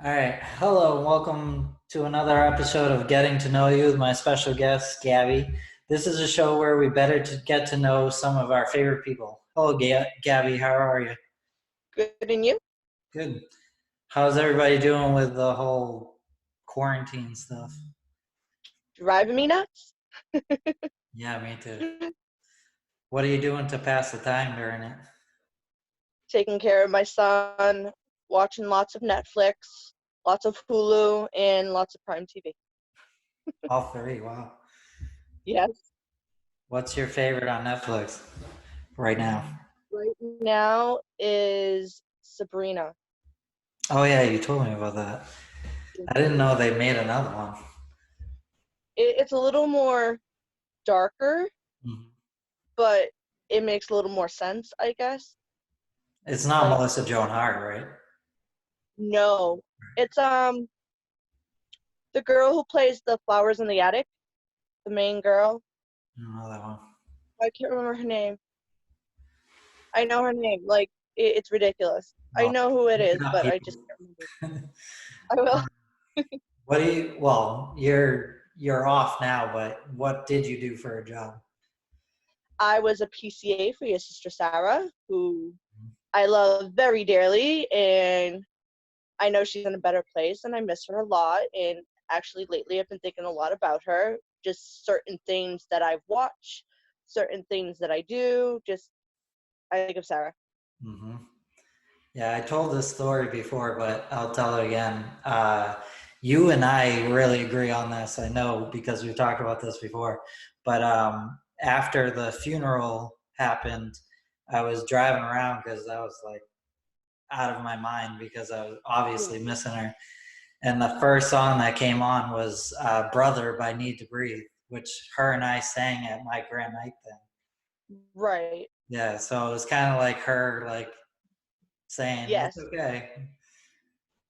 All right. Hello, and welcome to another episode of Getting to Know You with my special guest, Gabby. This is a show where we better to get to know some of our favorite people. Hello, Gabby. How are you? Good in you? Good. How's everybody doing with the whole quarantine stuff? Driving me nuts? Yeah, me too. What are you doing to pass the time during it? Taking care of my son, watching lots of Netflix, lots of Hulu, and lots of Prime TV. All three. Wow. Yes. What's your favorite on Netflix right now? Right now is Sabrina. Oh, yeah, you told me about that. I didn't know they made another one. It's a little more darker, Mhm. but it makes a little more sense, I guess. It's not Like, Melissa Joan Hart, right? no. It's the girl who plays the flowers in the attic, the main girl. I don't know that one. I can't remember her name. I know her name. Like, it's ridiculous. I Well, know who it look is, it up, but I people. just can't remember. I will. What do you? Well, you're off now, but what did you do for a job? I was a PCA for your sister Sarah, who I love very dearly, and I know she's in a better place, and I miss her a lot. And actually, lately, I've been thinking a lot about her. Just certain things that I've watched, certain things that I do. Just I think of Sarah. Hmm. Yeah, I told this story before, but I'll tell it again. You and I really agree on this. I know because we've talked about this before. But after the funeral happened, I was driving around because I was like out of my mind because I was obviously missing her. And the first song that came on was "Brother" by Need to Breathe, which her and I sang at my grand night thing. Right. Yeah, so it was kind of like her like saying it's Yes. okay.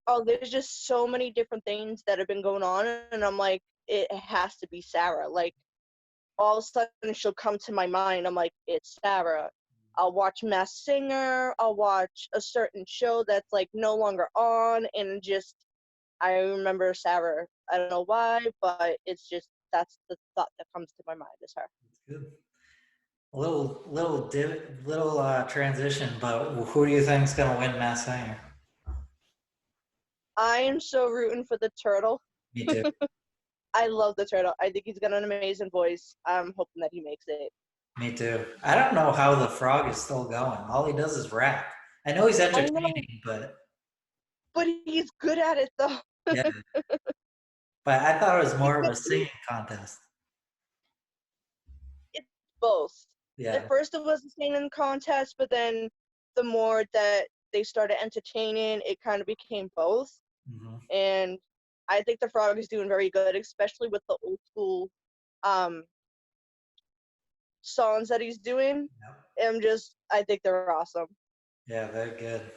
Oh, there's just so many different things that have been going on, and I'm like, it has to be Sarah. Like, all of a sudden she'll come to my mind. I'm like, it's Sarah. I'll watch Mass Singer. I'll watch a certain show that's like no longer on, and just I remember Sarah. I don't know why, but it's just that's the thought that comes to my mind is her. It's good. Little transition, but who do you think's gonna win Mass Singer? I am so rooting for the turtle. Me too. I love the turtle. I think he's got an amazing voice. I'm hoping that he makes it. Me too. I don't know how the frog is still going. All he does is rap. I know he's I know, entertaining, but but he's good at it though. yeah. But I thought it was He's more of good. a singing contest. It's both. At Yeah. first, it was a singing contest, but then the more that they started entertaining, it kind of became both. Hmm. And I think the frog is doing very good, especially with the old school um, songs that he's doing. I think they're awesome. Yeah, very good.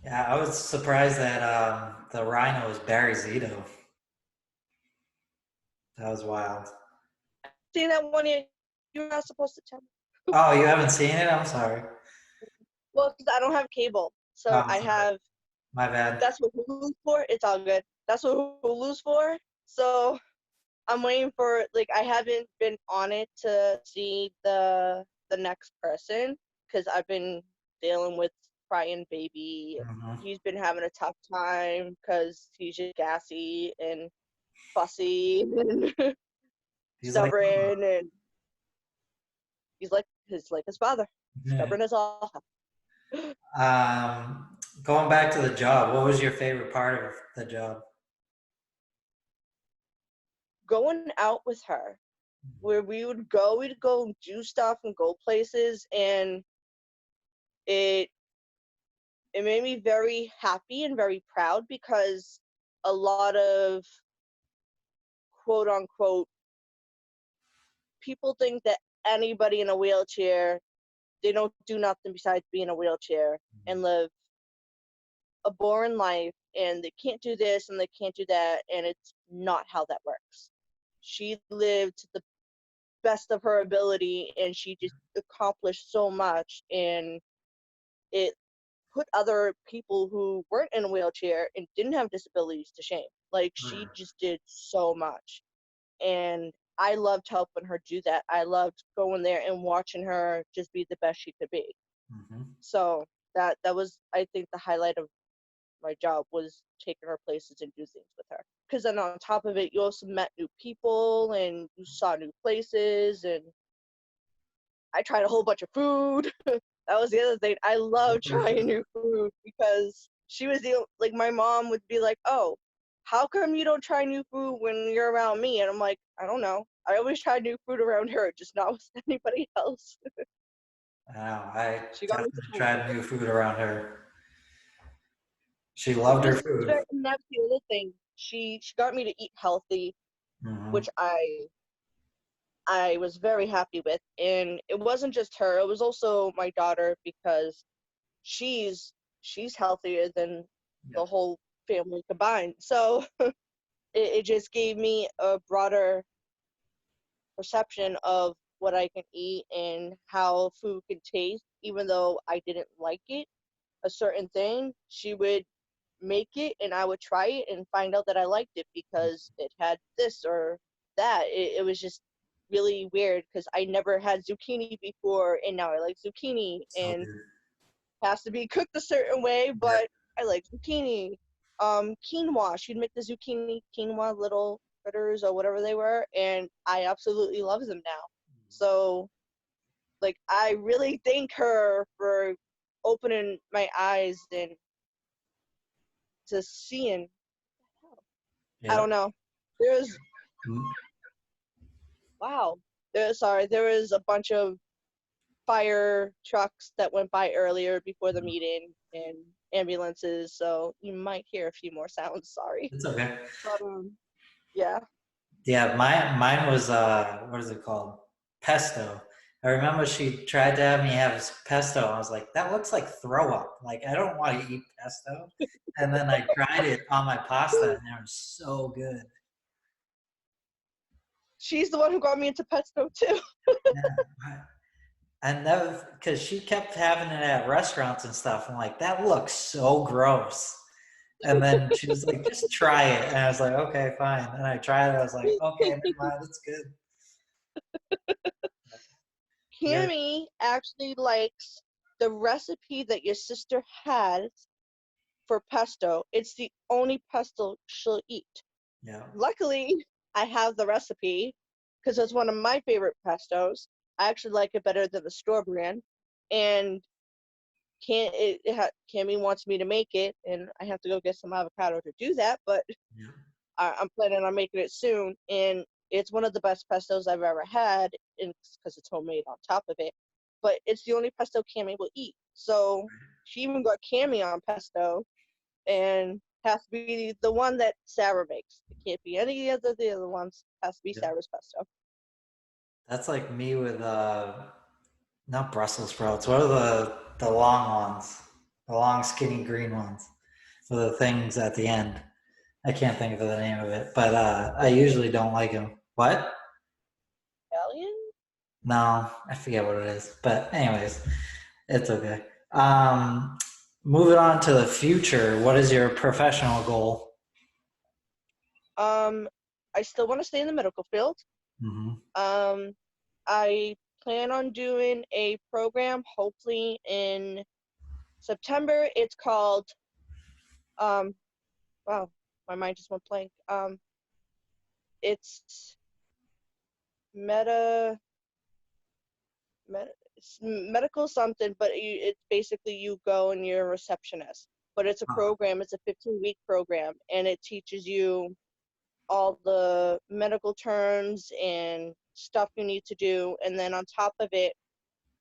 Yeah, I was surprised that the rhino was Barry Zito. That was wild. See that one? You're not supposed to tell me. Oh, you haven't seen it? I'm sorry. Well, 'cause I don't have cable, Oh, so I'm I sorry. have. My bad. That's what Hulu's for. It's all good. That's what Hulu's for. So I'm waiting for like I haven't been on it to see the next person because I've been dealing with crying baby. Hmm. He's been having a tough time because he's just gassy and fussy and He's like, stubborn, and he's like his father, yeah. stubborn as all. Going back to the job, what was your favorite part of the job? Going out with her, where we'd go do stuff and go places, and it it made me very happy and very proud because a lot of quote unquote people think that anybody in a wheelchair, they don't do nothing besides be in a wheelchair and live a boring life, and they can't do this and they can't do that, and it's not how that works. She lived to the best of her ability and she just accomplished so much, and it put other people who weren't in a wheelchair and didn't have disabilities to shame. Like, she Right. just did so much. And I loved helping her do that. I loved going there and watching her just be the best she could be. Mm-hmm. So that was, I think, the highlight of my job, was taking her places and do things with her. Because then on top of it, you also met new people and you saw new places, and I tried a whole bunch of food. That was the other thing. I love trying new food because she was like, my mom would be like, "Oh, how come you don't try new food when you're around me?" And I'm like, "I don't know. I always try new food around her, just not with anybody else." I know. I She got me definitely to, tried new food around her. She it loved her was food. very, and that's the other thing. She got me to eat healthy, Mm-hmm. which I was very happy with. And it wasn't just her; it was also my daughter, because she's she's healthier than the Yep. whole family combined. So it just gave me a broader perception of what I can eat and how food can taste. Even though I didn't like it, a certain thing, she would make it and I would try it and find out that I liked it because it had this or that. It was just really weird because I never had zucchini before, and now I like zucchini, So and good. has to be cooked a certain way, Yep. but I like zucchini. Quinoa, she'd make the zucchini quinoa little critters or whatever they were, and I absolutely love them now. So, like, I really thank her for opening my eyes and to seeing. I don't Yep. know. There's Mm. wow. There was a bunch of fire trucks that went by earlier before the meeting and ambulances, so you might hear a few more sounds. Sorry. It's okay. But yeah. Yeah, mine was what is it called? Pesto. I remember she tried to have me have pesto. I was like, that looks like throw up. Like I don't want to eat pesto. And then I tried it on my pasta and it was so good. She's the one who got me into pesto too. Yeah. I never because she kept having it at restaurants and stuff. I'm like, that looks so gross. And then she was like, just try it. And I was like, okay, fine. And I tried it. I was like, okay, never mind, it's good. Yeah, Cammy actually likes the recipe that your sister has for pesto. It's the only pesto she'll eat. yeah, Luckily, I have the recipe because it's one of my favorite pestos. I actually like it better than the store brand. And Cammy wants me to make it, and I have to go get some avocado to do that. But yeah. I'm planning on making it soon, and it's one of the best pestos I've ever had, because it's homemade on top of it. But it's the only pesto Cammy will eat. So she even got Cammy on pesto, and has to be the one that Sarah makes. It can't be any other the other ones. It has to be Yeah. Sarah's pesto. That's like me with not Brussels sprouts. What are the long ones? The long skinny green ones with the things at the end. I can't think of the name of it, but I usually don't like them. What? Italian? No, I forget what it is. But anyways, it's okay. Um, moving on to the future. What is your professional goal? Um, I still want to stay in the medical field. Hmm. Um, I plan on doing a program hopefully in September. It's called um wow, my mind just went blank. It's meta, it's medical something, but it's basically you go and you're a receptionist. But it's a Oh, program. It's a 15-week program, and it teaches you all the medical terms and stuff you need to do. And then on top of it,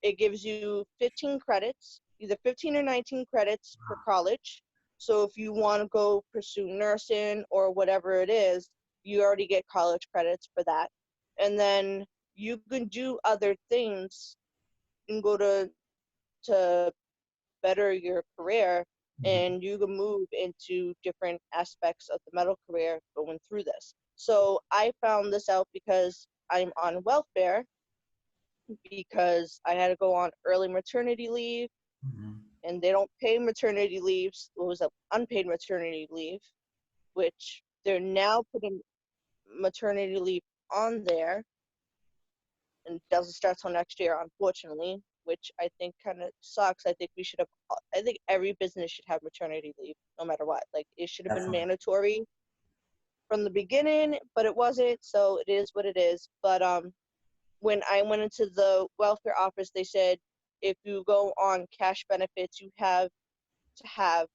it gives you 15 credits, either 15 or 19 credits for college. So if you want to go pursue nursing or whatever it is, you already get college credits for that. And then you can do other things and go to better your career, mhm. and you can move into different aspects of the medical career going through this. So I found this out because I'm on welfare, because I had to go on early maternity leave, Mhm. and they don't pay maternity leaves. What was it? Unpaid maternity leave, which they're now putting maternity leave on there, and it doesn't start till next year, unfortunately, which I think kind of sucks. I think we should have. I think every business should have maternity leave, no matter what. Like it should have been Definitely. mandatory from the beginning, but it wasn't. So it is what it is. But when I went into the welfare office, they said if you go on cash benefits, you have to have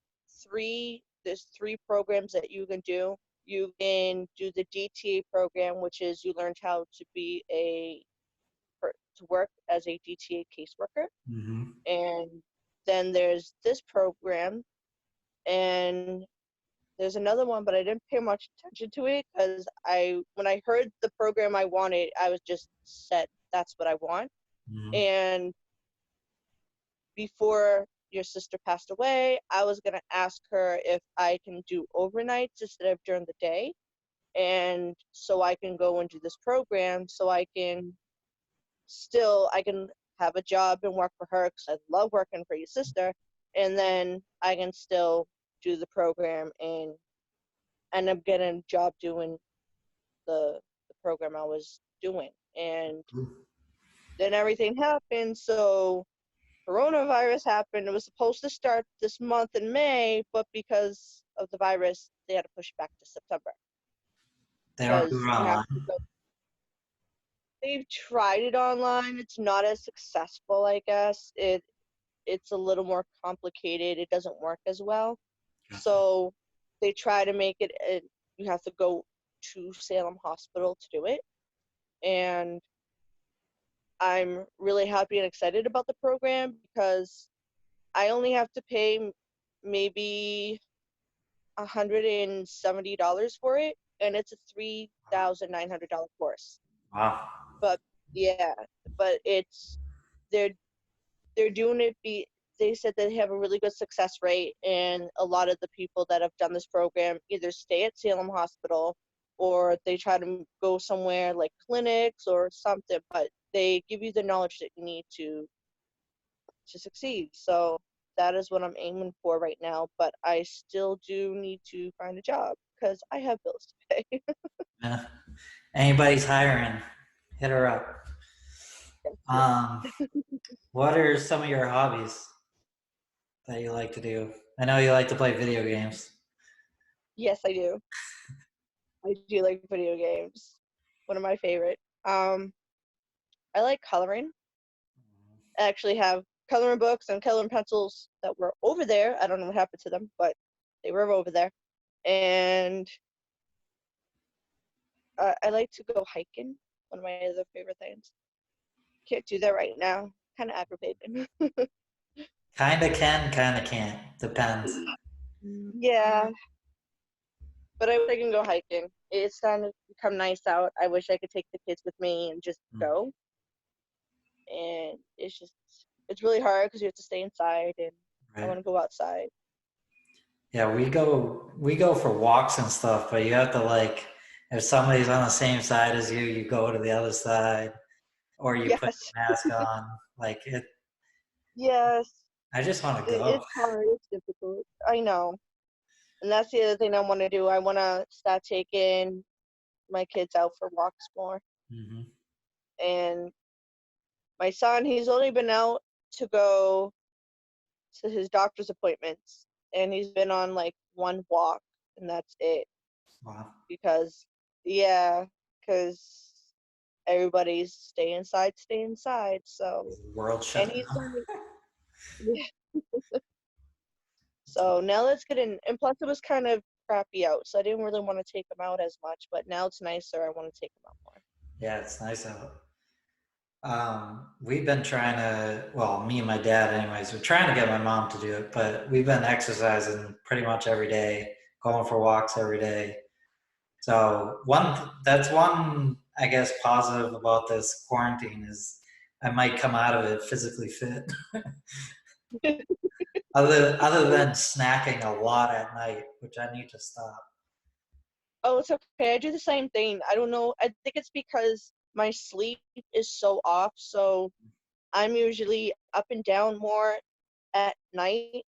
there's three programs that you can do. You can do the DTA program, which is you learned how to be to work as a DTA caseworker. Mm-hmm. And then there's this program, and there's another one, but I didn't pay much attention to it because when I heard the program I wanted, I was just set. That's what I want. Mm-hmm. And before your sister passed away, I was gonna ask her if I can do overnights instead of during the day, and so I can go and do this program, so I can have a job and work for her because I love working for your sister, and then I can still do the program and end up getting a job doing the program I was doing. And then everything happened, so coronavirus happened. It was supposed to start this month in May, but because of the virus, they had to push it back to September They don't do it because you have to online. go. They've tried it online. It's not as successful, I guess. It's a little more complicated. It doesn't work as well. Gotcha. So they try to make it. You have to go to Salem Hospital to do it, and I'm really happy and excited about the program because I only have to pay maybe $170 for it, and it's a $3,900 course. Wow. But yeah, but they're they're doing it. They said they have a really good success rate, and a lot of the people that have done this program either stay at Salem Hospital or they try to go somewhere like clinics or something. But they give you the knowledge that you need to succeed. So that is what I'm aiming for right now. But I still do need to find a job because I have bills to pay. Yeah. Anybody's hiring, hit her up. Yeah. Um, what are some of your hobbies that you like to do? I know you like to play video games. Yes, I do. I do like video games. One of my favorite. I like coloring. I actually have coloring books and coloring pencils that were over there. I don't know what happened to them, but they were over there. And I like to go hiking. One of my other favorite things. Can't do that right now. Kind of aggravating. Kinda can, kinda can't. Depends. Yeah, but I wish I can go hiking. It's starting to become nice out. I wish I could take the kids with me and just Mm, go. And it's really hard because you have to stay inside, and I right. want to go outside. Yeah, we go for walks and stuff, but you have to like if somebody's on the same side as you, you go to the other side, or you put Yes, your mask on. Like it, yes, I just want to go. it's hard. It's difficult. I know, and that's the other thing I want to do. I want to start taking my kids out for walks more. Hmm. And my son, he's only been out to go to his doctor's appointments, and he's been on like one walk, and that's it. Wow, Because, yeah, because everybody's stay inside. So, is the world and shut he's down? only, so now let's get in. And plus, it was kind of crappy out, so I didn't really want to take him out as much. But now it's nicer. I want to take him out more. Yeah, it's nice out. We've been trying to, well, me and my dad, anyways, we're trying to get my mom to do it, but we've been exercising pretty much every day, going for walks every day. So that's one, I guess, positive about this quarantine is I might come out of it physically fit. Other than snacking a lot at night, which I need to stop. Oh, it's okay. I do the same thing. I don't know. I think it's because my sleep is so off. So I'm usually up and down more at night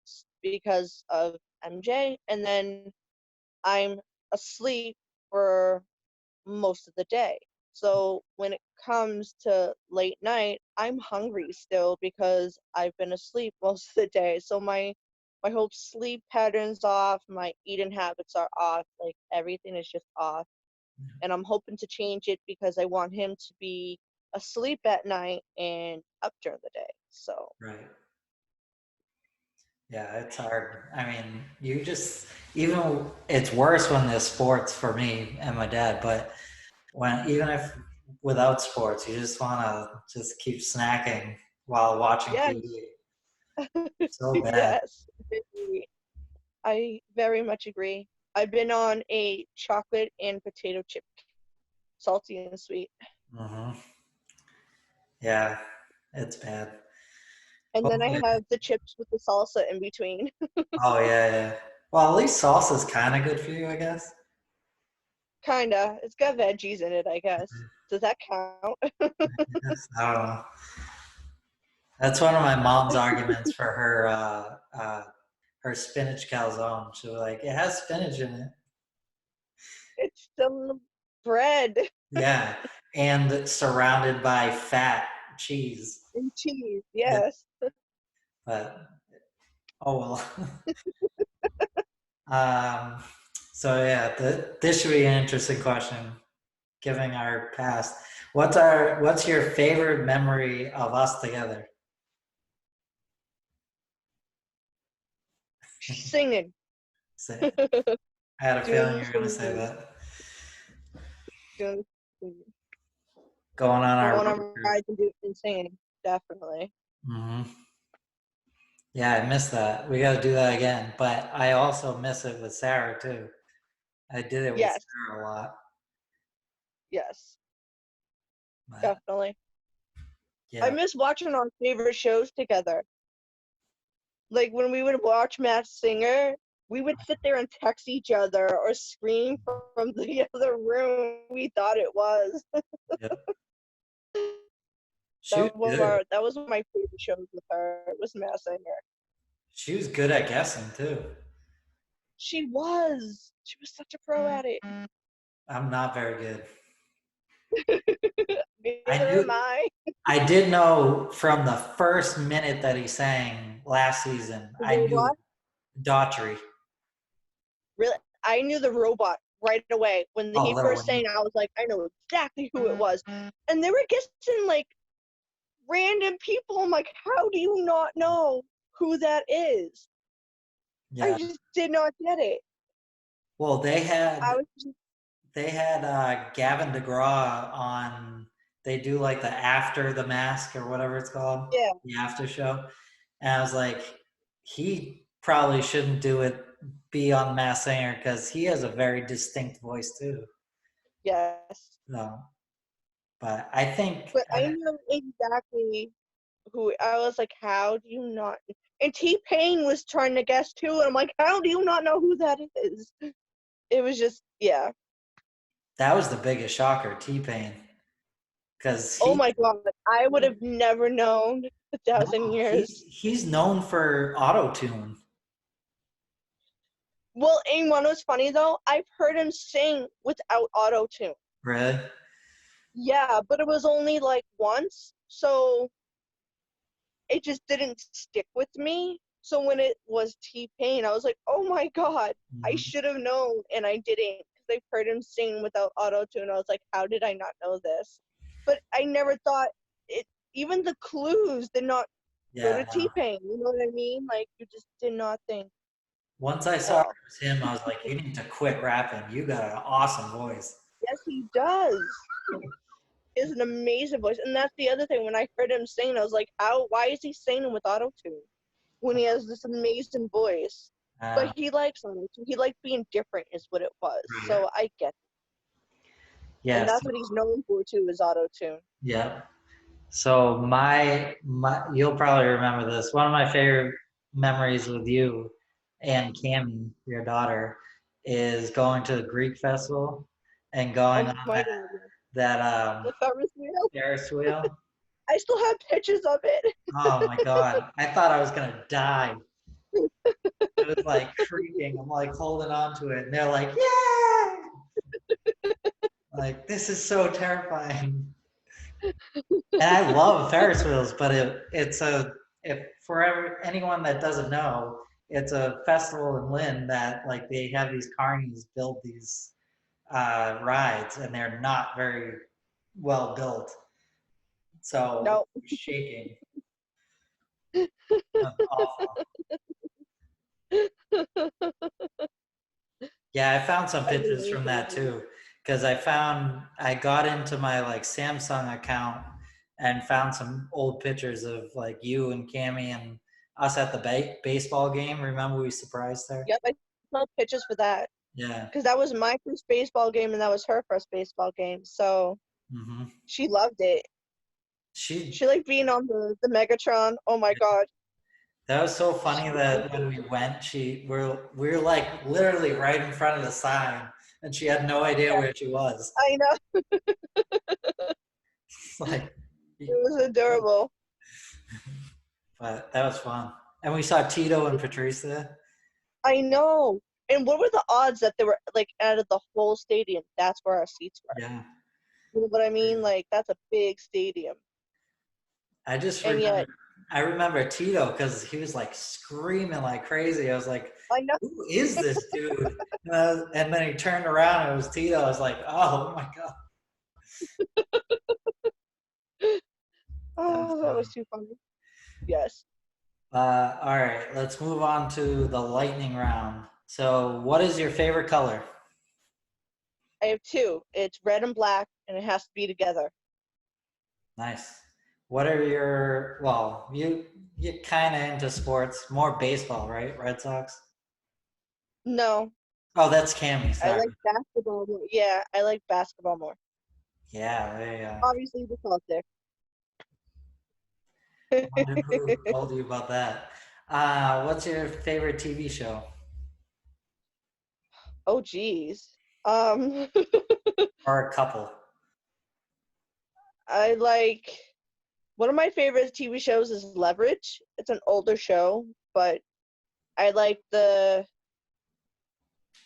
because of MJ, and then I'm asleep for most of the day. So when it comes to late night, I'm hungry still because I've been asleep most of the day. So my whole sleep pattern's off, my eating habits are off, like everything is just off. And I'm hoping to change it because I want him to be asleep at night and up during the day. So Right. Yeah, it's hard. I mean, you just even it's worse when there's sports for me and my dad, but when even if without sports, you just want to just keep snacking while watching yes, TV. So bad. yes, I very much agree. I've been on a chocolate and potato chip, salty and sweet. Hmm. Yeah, it's bad. And then I Hopefully. have the chips with the salsa in between. Oh yeah, yeah. Well, at least salsa's kind of good for you, I guess. Kinda. It's got veggies in it, I guess. Does that count? Yes, I don't know. That's one of my mom's arguments for her spinach calzone. She was like, it has spinach in it. It's still bread Yeah, and surrounded by fat cheese. and cheese. Yeah, Yes. but oh well. um, so yeah, this should be an interesting question, given our past. What's your favorite memory of us together? Singing. Say, I had a Doing feeling the you were gonna say singing. that. Doing the singing. Going on our Going road on trip. rides and doing and singing. Definitely. Hmm. Yeah, I miss that. We got to do that again. But I also miss it with Sarah too. I did it with Yes. Sarah a lot. Yes. But Definitely. I yeah. miss watching our favorite shows together. Like when we would watch Masked Singer, we would sit there and text each other or scream from the other room we thought it was. Yeah. She was good. That was one of my favorite shows with her. It was Masked Singer. She was good at guessing too. She was. She was such a pro at it. I'm not very good. I Neither am knew I. I did know from the first minute that he sang last season, The I knew robot. Daughtry. Really, I knew the robot right away when Oh, he Little first Wayne. sang. I was like, I know exactly who it was. And they were guessing like random people. I'm like, how do you not know who that is? I Yeah. just did not get it. Well, I was just, they had Gavin DeGraw on. They do like the after the mask or whatever it's called, yeah, the after show. And I was like, he probably shouldn't do it. Be on Mass Singer because he has a very distinct voice too. yes. No, but I think But I knew exactly who. I was like, how do you not? And T Pain was trying to guess too, and I'm like, how do you not know who that is? It was just, yeah. that was the biggest shocker, T Pain, because Oh my god, I would have never known a no, thousand years. he's known for auto tune. Well, and one was funny though. I've heard him sing without auto tune. Really? Yeah, but it was only like once, so it just didn't stick with me. So when it was T Pain, I was like, oh my god, I Mhm. should have known, and I didn't because I've heard him sing without auto tune. I was like, how did I not know this? But I never thought it. Even the clues did not go Yeah, to no. T Pain. You know what I mean? Like you just did not think, Once I saw it oh, was him, I was like, you need to quit rapping. You got an awesome voice. yes, he does. He has an amazing voice, and that's the other thing. When I heard him sing, I was like, how? Why is he singing with auto tune when he has this amazing voice? But Uh, he likes auto tune. He liked being different, is what it was. right. So I get, it. And Yes. that's what he's known for too, is auto tune. Yeah. So my you'll probably remember this. One of my favorite memories with you and Cami, your daughter, is going to the Greek festival and going Oh on my god, yeah. that The Ferris wheel. Ferris wheel. I still have pictures of it. Oh my God. I thought I was gonna die. It was like shrieking. I'm like holding on to it. And they're like, yeah. Like, this is so terrifying. And I love Ferris wheels, but it's a, if anyone that doesn't know, it's a festival in Lynn that like they have these carnies build these rides, and they're not very well built. So No. shaking. That's awful. Yeah, I found some I pictures believe from that it. too, because I got into my like Samsung account and found some old pictures of like you and Cammy and us at the baseball game. Remember we surprised her? Yep, I took pictures for that Yeah. because that was my first baseball game and that was her first baseball game. So Hmm. she loved it. She, She liked being on the Megatron. Oh my God. that was so She funny loved that when it. we went, we're like literally right in front of the sign, and she had no idea Yeah, where she was. I know. Like, It was adorable. but that was fun. And we saw Tito and Patrice there. I know. And what were the odds that they were like out of the whole stadium? That's where our seats were. Yeah. You know what I mean? Like that's a big stadium. I just And remember, yet, I remember Tito because he was like screaming like crazy. I was like, I know. "Who is this dude?" And then he turned around and it was Tito. I was like, "Oh my God, that was Oh, that was fun." too funny. Yes. All right, let's move on to the lightning round. So, what is your favorite color? I have two. It's red and black, and it has to be together. Nice. What are your, well, you kind of into sports, more baseball, right? Red Sox. No, Oh, that's Cammy. I Sorry. like basketball more. Yeah, I like basketball more. Yeah, there you go. Obviously, the Celtics. Wonder who told you about that. What's your favorite TV show Oh, geez. Um, or a couple? I like one of my favorite TV shows is Leverage. It's an older show, but I like the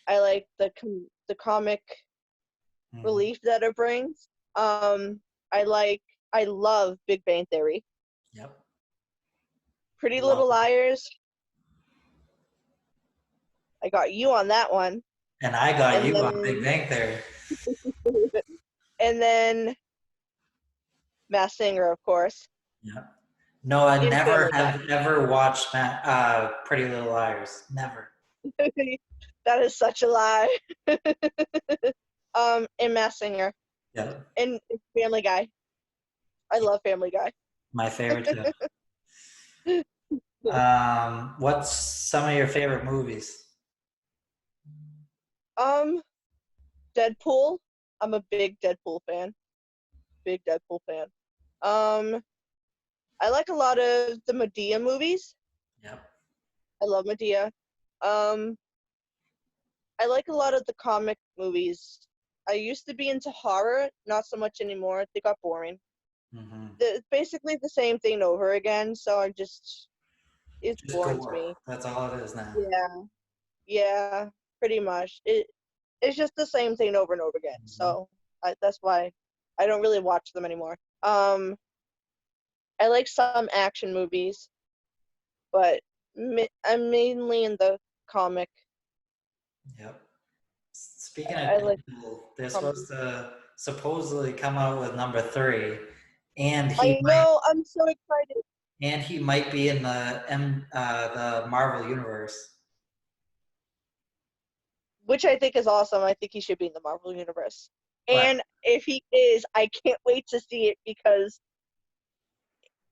the comic Hmm. relief that it brings. I like I love Big Bang Theory. Yep. Pretty Love Little it. Liars. I got you on that one. And I got And you on Big then Bang Theory. and then Mass Singer, of course, Yep. No, I and never Family Guy. have ever watched Pretty Little Liars. Never. That is such a lie. And Mass Singer Yep. and Family Guy. I love Family Guy. My favorite too. What's some of your favorite movies? Um, Deadpool. I'm a big Deadpool fan. Big Deadpool fan. Um, I like a lot of the Medea movies. Yep. I love Medea. Um, I like a lot of the comic movies. I used to be into horror, not so much anymore. They got boring. Hmm. It's basically the same thing over again, so it's Just boring to gore. me. That's all it is now. Yeah, yeah, pretty much. It's just the same thing over and over again. Hmm. So that's why I don't really watch them anymore. I like some action movies, but I'm mainly in the comic. Yep. Speaking of I like Deadpool, they're comic. supposed to supposedly come out with number three, and I know. I'm so excited. he might be in the Marvel universe. Which I think is awesome. I think he should be in the Marvel universe. But And if he is, I can't wait to see it because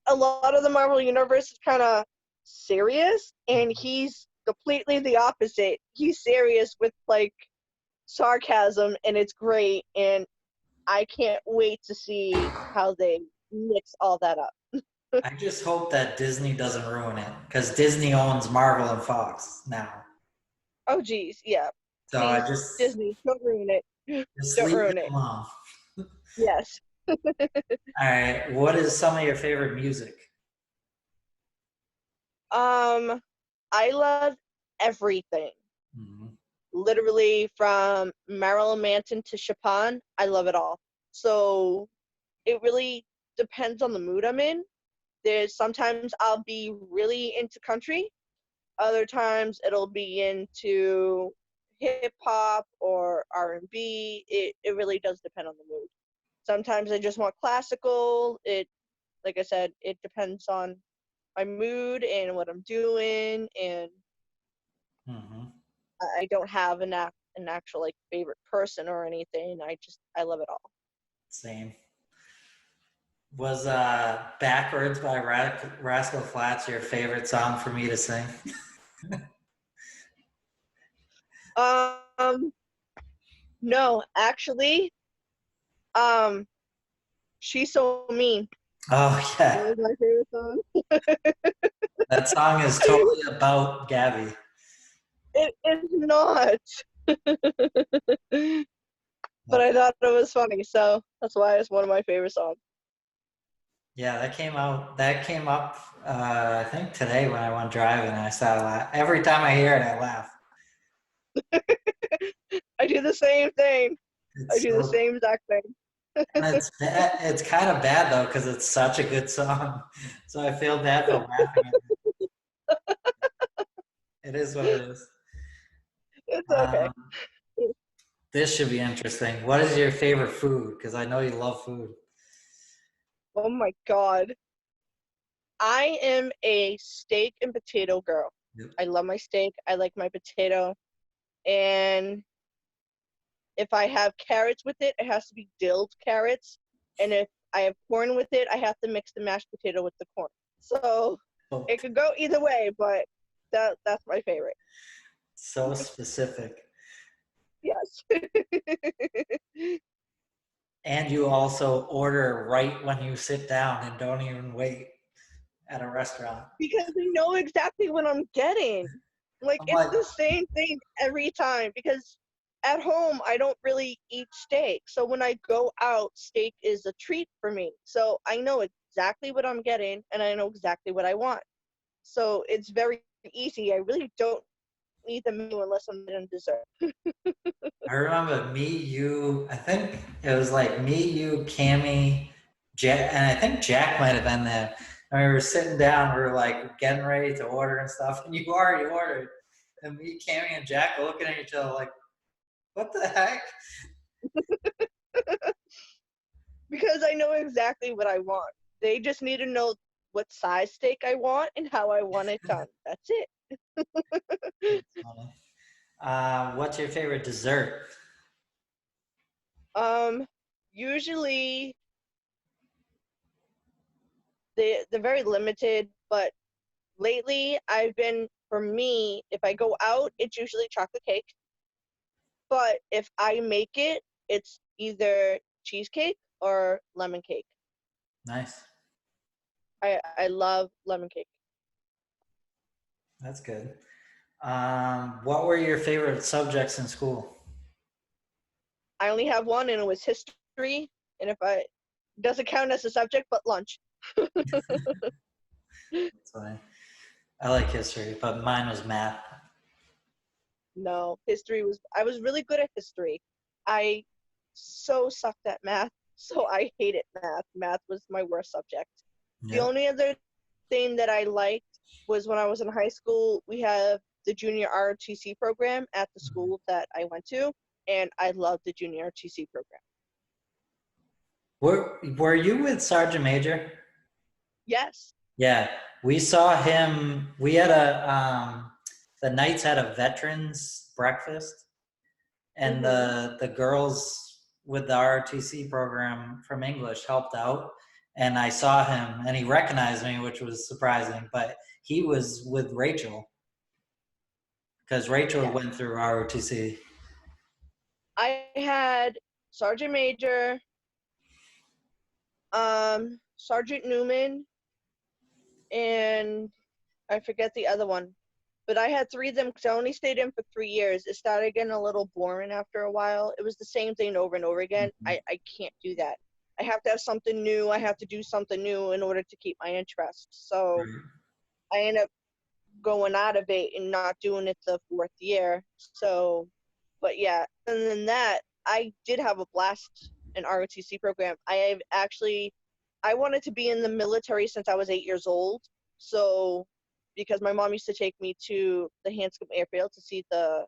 a lot of the Marvel universe is kind of serious, and he's completely the opposite. He's serious with like sarcasm, and it's great. And I can't wait to see how they mix all that up. I just hope that Disney doesn't ruin it because Disney owns Marvel and Fox now. Oh, geez, yeah. So I Please, Disney, don't ruin it. just Don't leave it ruin it. alone. Yes. All right. What is some of your favorite music? Um, I love everything. Mhm. Literally from Marilyn Manson to Chopin, I love it all. So it really depends on the mood I'm in. There's sometimes I'll be really into country, other times it'll be into hip hop or R&B. It really does depend on the mood. Sometimes I just want classical. It like I said, it depends on my mood and what I'm doing, and Mhm. I don't have an actual like favorite person or anything. I love it all. Same. Was Backwards by Rascal Flatts your favorite song for me to sing? Um, no, actually, um, she's so mean. Oh, That yeah. was my favorite song. That song is totally about Gabby. It is not, but Yep. I thought it was funny, so that's why it's one of my favorite songs. Yeah, that came out. That came up. I think today when I went driving, and I started laugh. Every time I hear it, I laugh. I do the same thing. I It's do the so, same exact thing. and it's bad. It's kind of bad though because it's such a good song. So I feel bad for laughing at it. It is what it is. It's okay. Um, this should be interesting. What is your favorite food? Because I know you love food. Oh my god. I am a steak and potato girl. Yep. I love my steak. I like my potato. And if I have carrots with it, it has to be dilled carrots. And if I have corn with it, I have to mix the mashed potato with the corn. So So, it could go either way, but that's my favorite. so specific. Yes. And you also order right when you sit down and don't even wait at a restaurant. Because I know exactly what I'm getting. Like I'm it's like, the same thing every time because at home I don't really eat steak. So when I go out, steak is a treat for me. So I know exactly what I'm getting and I know exactly what I want. So it's very easy. I really don't need the menu unless I'm getting dessert. I remember me, you, I think it was like me, you, Cammy, Jack, and I think Jack might have been there. And we were sitting down, we were like getting ready to order and stuff, and you already ordered. And me, Cammy, and Jack were looking at each other like, what the heck? Because I know exactly what I want. They just need to know what size steak I want and how I want it done. That's it. That's funny. What's your favorite dessert? Um, Usually they're very limited, but lately I've been for me, if I go out, it's usually chocolate cake. But if I make it, it's either cheesecake or lemon cake. Nice. I love lemon cake. That's good. What were your favorite subjects in school? I only have one, and it was history. And if I doesn't count as a subject, but lunch. That's funny. I like history, but mine was math. No, history was. I was really good at history. I so sucked at math, so I hated math. Math was my worst subject. The Yep. only other thing that I liked was when I was in high school, we have the junior ROTC program at the school that I went to, and I loved the junior ROTC program. Were you with Sergeant Major? Yes. Yeah, we saw him. We had the Knights had a veterans breakfast, and Mhm. the girls with the ROTC program from English helped out. And I saw him, and he recognized me, which was surprising. But he was with Rachel because Rachel Yes. went through ROTC. I had Sergeant Major, Sergeant Newman, and I forget the other one. But I had three of them because I only stayed in for 3 years. It started getting a little boring after a while. It was the same thing over and over again. I can't do that. I have to have something new. I have to do something new in order to keep my interest. So Right. I end up going out of it and not doing it the fourth year. So, but yeah, and then that I did have a blast in ROTC program. I wanted to be in the military since I was 8 years old. So, because my mom used to take me to the Hanscom Airfield to see the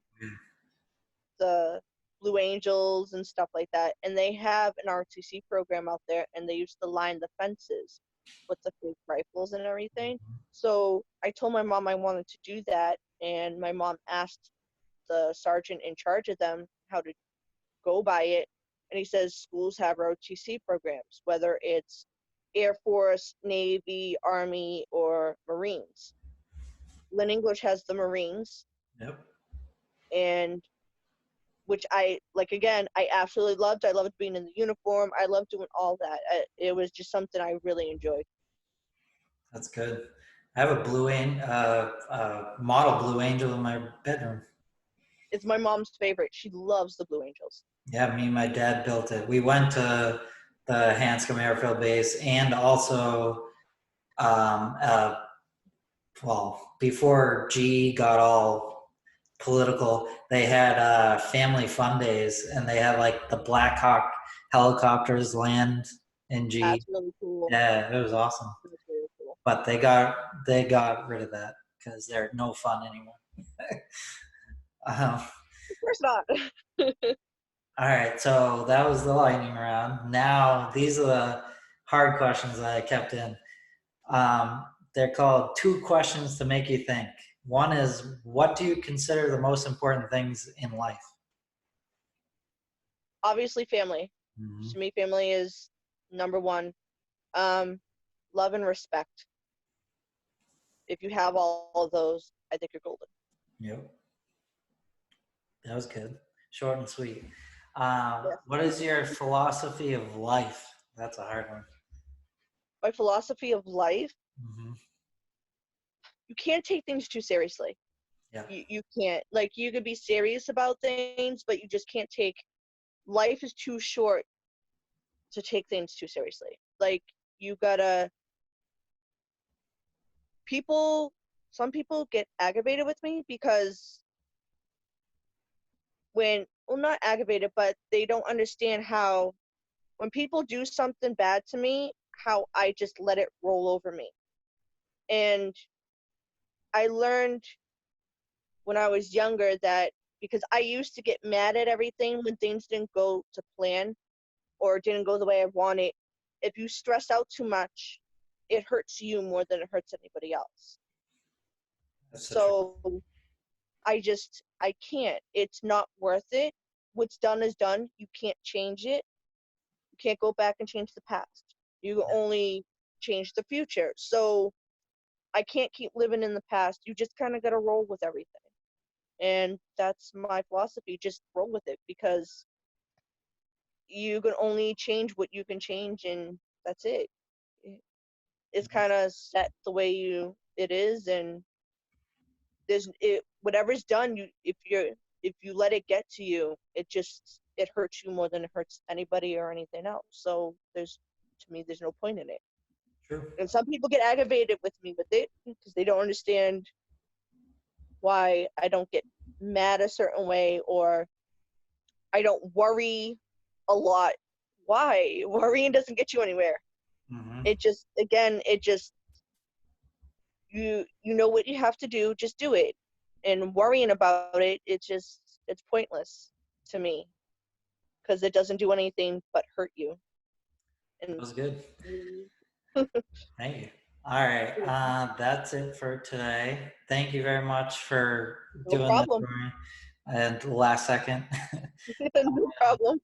Blue Angels and stuff like that. And they have an ROTC program out there, and they used to line the fences with the fake rifles and everything. So I told my mom I wanted to do that, and my mom asked the sergeant in charge of them how to go by it. And he says schools have ROTC programs, whether it's Air Force, Navy, Army, or Marines. Lynn English has the Marines, Yep. and which I like. Again, I absolutely loved. I loved being in the uniform. I loved doing all that. It was just something I really enjoyed. That's good. I have a model Blue Angel in my bedroom. It's my mom's favorite. She loves the Blue Angels. Yeah, me and my dad built it. We went to the Hanscom Airfield Base and also, um, uh, well, before G got all political, they had family fun days, and they had like the Black Hawk helicopters land in G. That's really cool. Yeah, it was awesome. That's really cool. But they got rid of that because they're no fun anymore. um, Of course not. all right, so that was the lightning round. Now these are the hard questions that I kept in. They're called two questions to make you think. One is, what do you consider the most important things in life? Obviously, family. Mm-hmm. To me, family is number one. Um, Love and respect. If you have all of those, I think you're golden. Yep, that was good. Short and sweet. Yes. What is your philosophy of life? That's a hard one. My philosophy of life, Mm-hmm. you can't take things too seriously. Yeah, You can't. Like, you could be serious about things, but you just can't take, life is too short to take things too seriously. Like, you gotta, people, some people get aggravated with me because well, not aggravated, but they don't understand how, when people do something bad to me, how I just let it roll over me. And I learned when I was younger that, because I used to get mad at everything when things didn't go to plan or didn't go the way I wanted. If you stress out too much, it hurts you more than it hurts anybody else. that's the truth. So I can't. It's not worth it. What's done is done. You can't change it. You can't go back and change the past. You can only change the future. So I can't keep living in the past. You just kind of got to roll with everything. And that's my philosophy. Just roll with it, because you can only change what you can change, and that's it. It's kind of set the way it is, and whatever's done, if you let it get to you, it hurts you more than it hurts anybody or anything else. So to me, there's no point in it. True. And some people get aggravated with me with it because they don't understand why I don't get mad a certain way, or I don't worry a lot. Why? Worrying doesn't get you anywhere. Mm-hmm. It just you know what you have to do, just do it. And worrying about it, it's pointless to me, because it doesn't do anything but hurt you. That And was good. mm, Thank you. All right, that's it for today. Thank you very much for no doing this problem. for me. And last second. No problem.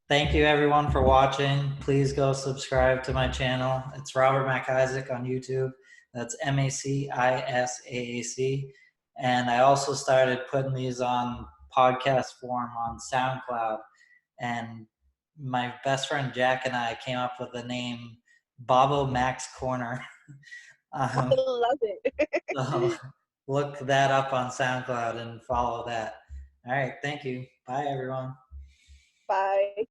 Thank you everyone for watching. Please go subscribe to my channel. It's Robert MacIsaac on YouTube. That's MacIsaac. And I also started putting these on podcast form on SoundCloud. And my best friend Jack and I came up with the name Bobbo Mac's Corner. I Um, love it. so look that up on SoundCloud and follow that. All right, thank you. Bye everyone. Bye.